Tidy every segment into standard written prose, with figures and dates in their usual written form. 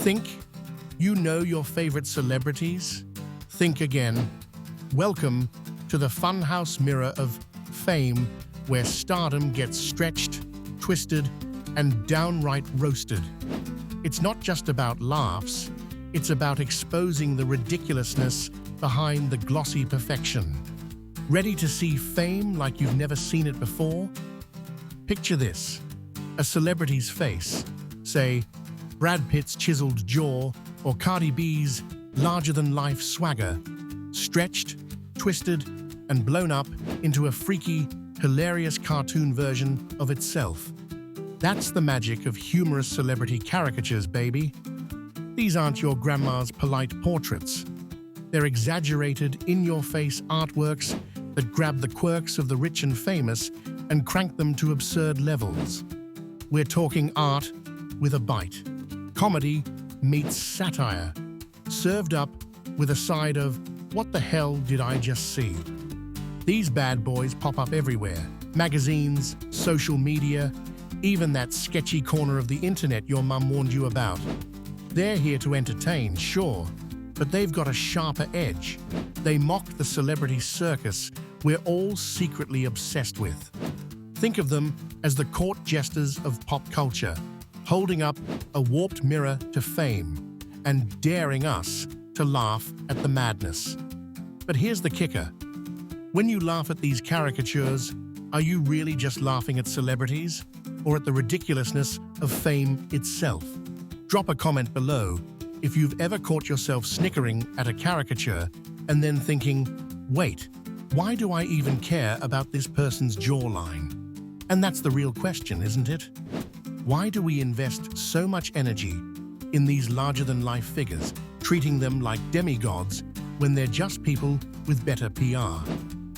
Think you know your favorite celebrities? Think again. Welcome to the funhouse mirror of fame, where stardom gets stretched, twisted, and downright roasted. It's not just about laughs, it's about exposing the ridiculousness behind the glossy perfection. Ready to see fame like you've never seen it before? Picture this: a celebrity's face, say Brad Pitt's chiseled jaw or Cardi B's larger-than-life swagger, stretched, twisted, and blown up into a freaky, hilarious cartoon version of itself. That's the magic of humorous celebrity caricatures, baby. These aren't your grandma's polite portraits. They're exaggerated, in-your-face artworks that grab the quirks of the rich and famous and crank them to absurd levels. We're talking art with a bite. Comedy meets satire, served up with a side of, what the hell did I just see? These bad boys pop up everywhere. Magazines, social media, even that sketchy corner of the internet your mum warned you about. They're here to entertain, sure, but they've got a sharper edge. They mock the celebrity circus we're all secretly obsessed with. Think of them as the court jesters of pop culture, holding up a warped mirror to fame and daring us to laugh at the madness. But here's the kicker. When you laugh at these caricatures, are you really just laughing at celebrities or at the ridiculousness of fame itself? Drop a comment below if you've ever caught yourself snickering at a caricature and then thinking, wait, why do I even care about this person's jawline? And that's the real question, isn't it? Why do we invest so much energy in these larger-than-life figures, treating them like demigods when they're just people with better PR?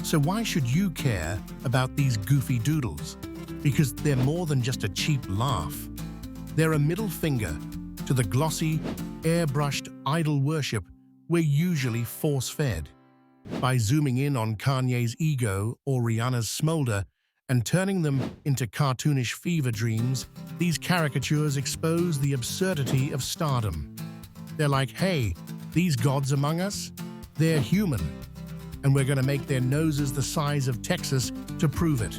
So why should you care about these goofy doodles? Because they're more than just a cheap laugh. They're a middle finger to the glossy, airbrushed idol worship we're usually force-fed. By zooming in on Kanye's ego or Rihanna's smolder and turning them into cartoonish fever dreams, these caricatures expose the absurdity of stardom. They're like, hey, these gods among us, they're human, and we're going to make their noses the size of Texas to prove it.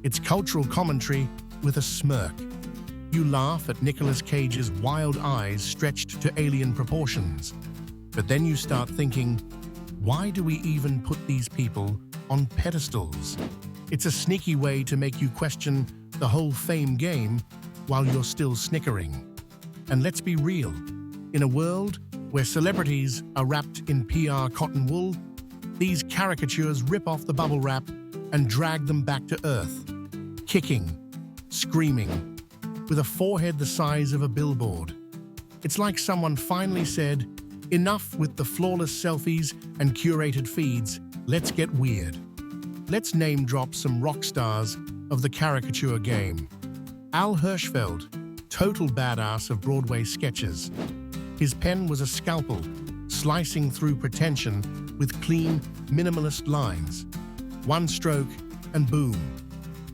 It's cultural commentary with a smirk. You laugh at Nicolas Cage's wild eyes stretched to alien proportions. But then you start thinking, why do we even put these people on pedestals? It's a sneaky way to make you question the whole fame game while you're still snickering. And let's be real, in a world where celebrities are wrapped in PR cotton wool, these caricatures rip off the bubble wrap and drag them back to earth, kicking, screaming, with a forehead the size of a billboard. It's like someone finally said, enough with the flawless selfies and curated feeds, let's get weird. Let's name drop some rock stars of the caricature game. Al Hirschfeld, total badass of Broadway sketches. His pen was a scalpel, slicing through pretension with clean, minimalist lines. One stroke, and boom.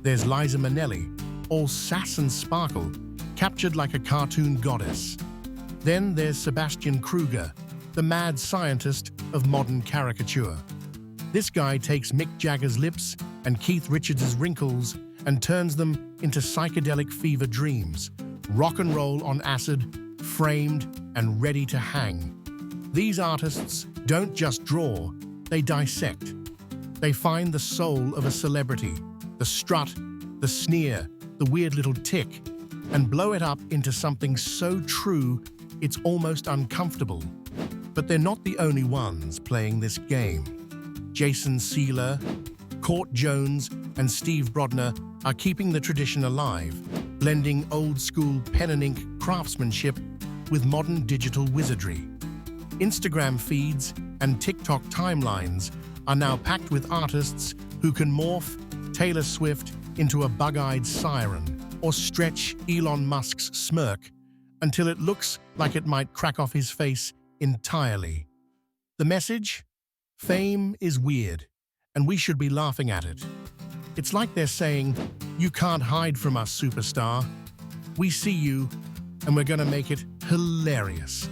There's Liza Minnelli, all sass and sparkle, captured like a cartoon goddess. Then there's Sebastian Krüger, the mad scientist of modern caricature. This guy takes Mick Jagger's lips and Keith Richards' wrinkles and turns them into psychedelic fever dreams, rock and roll on acid, framed and ready to hang. These artists don't just draw, they dissect. They find the soul of a celebrity, the strut, the sneer, the weird little tick, and blow it up into something so true it's almost uncomfortable. But they're not the only ones playing this game. Jason Seeler, Court Jones, and Steve Brodner are keeping the tradition alive, blending old-school pen and ink craftsmanship with modern digital wizardry. Instagram feeds and TikTok timelines are now packed with artists who can morph Taylor Swift into a bug-eyed siren or stretch Elon Musk's smirk until it looks like it might crack off his face entirely. The message? Fame is weird, and we should be laughing at it. It's like they're saying, you can't hide from us, superstar. We see you, and we're gonna make it hilarious.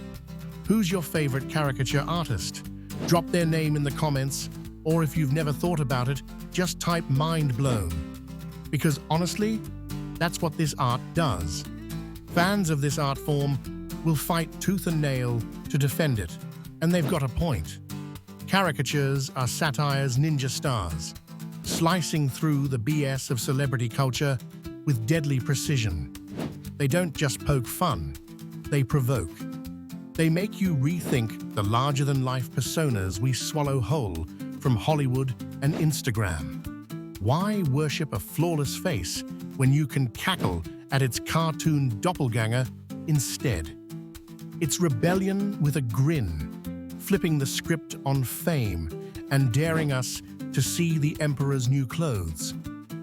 Who's your favorite caricature artist? Drop their name in the comments, or if you've never thought about it, just type mind blown. Because honestly, that's what this art does. Fans of this art form will fight tooth and nail to defend it, and they've got a point. Caricatures are satire's ninja stars, slicing through the BS of celebrity culture with deadly precision. They don't just poke fun, they provoke. They make you rethink the larger-than-life personas we swallow whole from Hollywood and Instagram. Why worship a flawless face when you can cackle at its cartoon doppelganger instead? It's rebellion with a grin, flipping the script on fame and daring us to see the emperor's new clothes,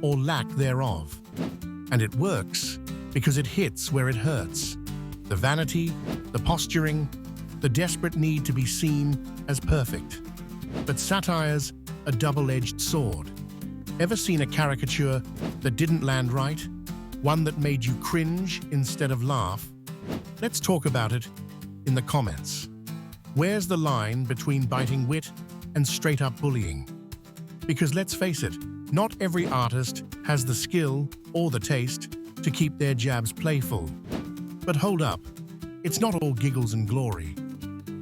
or lack thereof. And it works because it hits where it hurts. The vanity, the posturing, the desperate need to be seen as perfect. But satire's a double-edged sword. Ever seen a caricature that didn't land right? One that made you cringe instead of laugh? Let's talk about it in the comments. Where's the line between biting wit and straight-up bullying? Because let's face it, not every artist has the skill or the taste to keep their jabs playful. But hold up, it's not all giggles and glory.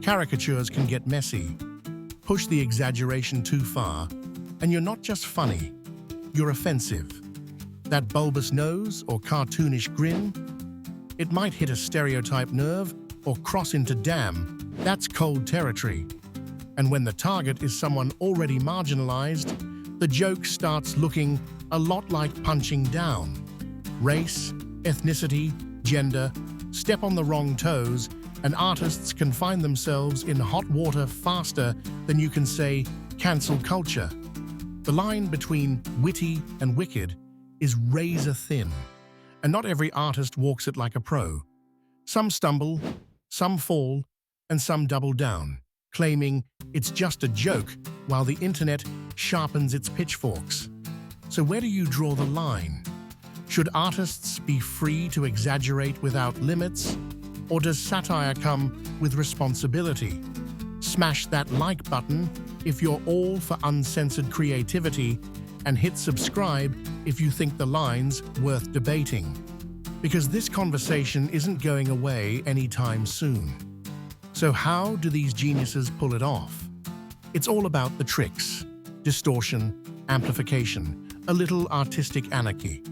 Caricatures can get messy. Push the exaggeration too far, and you're not just funny, you're offensive. That bulbous nose or cartoonish grin, it might hit a stereotype nerve or cross into damn, that's cold territory. And when the target is someone already marginalized, the joke starts looking a lot like punching down. Race, ethnicity, gender, step on the wrong toes, and artists can find themselves in hot water faster than you can say cancel culture. The line between witty and wicked is razor thin, and not every artist walks it like a pro. Some stumble, some fall, and some double down, claiming it's just a joke while the internet sharpens its pitchforks. So where do you draw the line? Should artists be free to exaggerate without limits? Or does satire come with responsibility? Smash that like button if you're all for uncensored creativity, and hit subscribe if you think the line's worth debating. Because this conversation isn't going away anytime soon. So how do these geniuses pull it off? It's all about the tricks, distortion, amplification, a little artistic anarchy.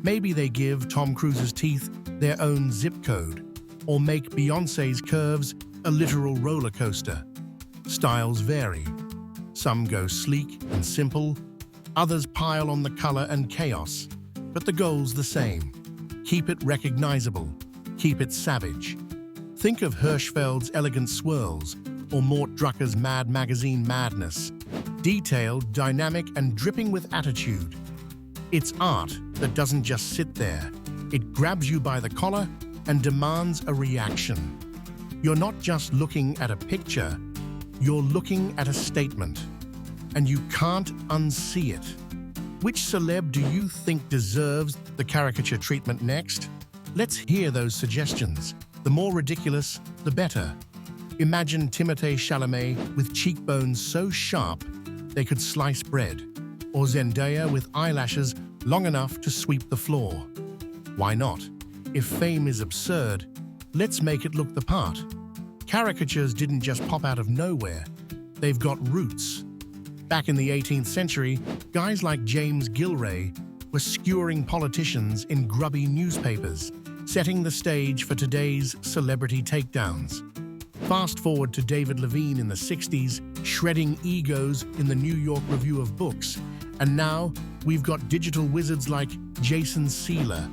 Maybe they give Tom Cruise's teeth their own zip code, or make Beyoncé's curves a literal roller coaster. Styles vary. Some go sleek and simple, others pile on the color and chaos, but the goal's the same. Keep it recognizable, keep it savage. Think of Hirschfeld's elegant swirls, or Mort Drucker's Mad Magazine madness. Detailed, dynamic, and dripping with attitude. It's art that doesn't just sit there. It grabs you by the collar and demands a reaction. You're not just looking at a picture, you're looking at a statement. And you can't unsee it. Which celeb do you think deserves the caricature treatment next? Let's hear those suggestions. The more ridiculous, the better. Imagine Timothée Chalamet with cheekbones so sharp they could slice bread, or Zendaya with eyelashes long enough to sweep the floor. Why not? If fame is absurd, let's make it look the part. Caricatures didn't just pop out of nowhere. They've got roots. Back in the 18th century, guys like James Gillray were skewering politicians in grubby newspapers, setting the stage for today's celebrity takedowns. Fast forward to David Levine in the 60s, shredding egos in the New York Review of Books, and now we've got digital wizards like Jason Seeler,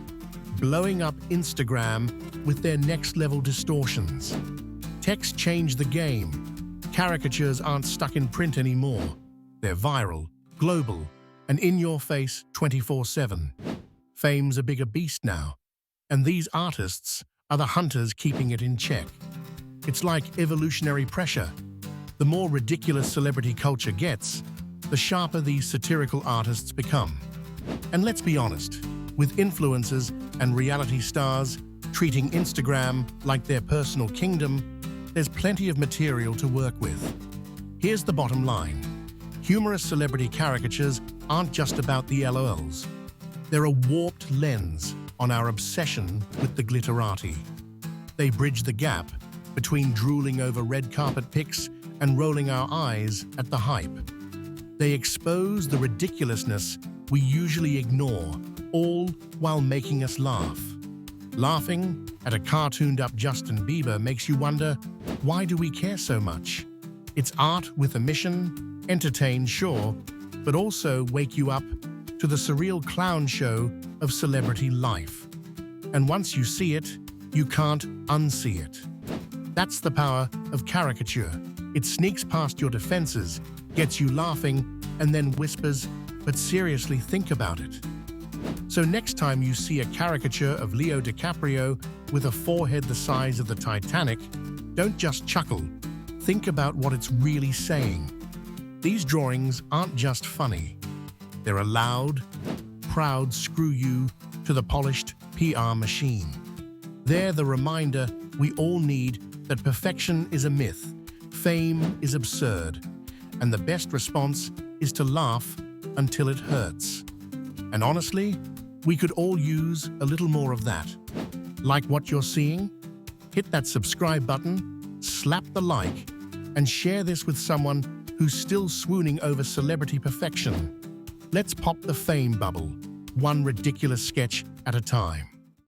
blowing up Instagram with their next-level distortions. Tech's changed the game. Caricatures aren't stuck in print anymore. They're viral, global, and in your face 24/7. Fame's a bigger beast now, and these artists are the hunters keeping it in check. It's like evolutionary pressure. The more ridiculous celebrity culture gets, the sharper these satirical artists become. And let's be honest, with influencers and reality stars, Treating Instagram like their personal kingdom, there's plenty of material to work with. Here's the bottom line. Humorous celebrity caricatures aren't just about the LOLs. They're a warped lens on our obsession with the glitterati. They bridge the gap between drooling over red carpet pics and rolling our eyes at the hype. They expose the ridiculousness we usually ignore, all while making us laugh. Laughing at a cartooned-up Justin Bieber makes you wonder, why do we care so much? It's art with a mission, entertain, sure, but also wake you up to the surreal clown show of celebrity life. And once you see it, you can't unsee it. That's the power of caricature. It sneaks past your defenses, gets you laughing, and then whispers, but seriously, think about it. So next time you see a caricature of Leo DiCaprio with a forehead the size of the Titanic, don't just chuckle. Think about what it's really saying. These drawings aren't just funny. They're a loud, proud screw you to the polished PR machine. They're the reminder we all need that perfection is a myth, fame is absurd, and the best response is to laugh until it hurts. And honestly, we could all use a little more of that. Like what you're seeing? Hit that subscribe button, slap the like, and share this with someone who's still swooning over celebrity perfection. Let's pop the fame bubble, one ridiculous sketch at a time.